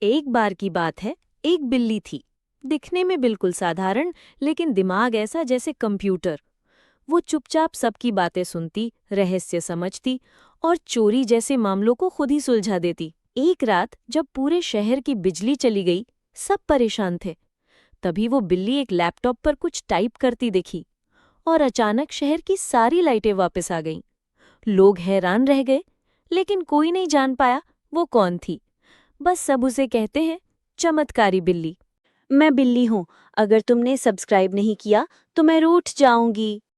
एक बार की बात है, एक बिल्ली थी। दिखने में बिल्कुल साधारण, लेकिन दिमाग ऐसा जैसे कंप्यूटर। वो चुपचाप सबकी बातें सुनती, रहस्य समझती और चोरी जैसे मामलों को खुद ही सुलझा देती। एक रात जब पूरे शहर की बिजली चली गई, सब परेशान थे। तभी वो बिल्ली एक लैपटॉप पर कुछ टाइप करती दिखी और अचानक शहर की सारी लाइटें वापस आ गईं। लोग हैरान रह गए, लेकिन कोई नहीं जान पाया वो कौन थी। बस सब उसे कहते हैं, चमत्कारी बिल्ली। मैं बिल्ली हूँ। अगर तुमने सब्सक्राइब नहीं किया तो मैं रूठ जाऊंगी।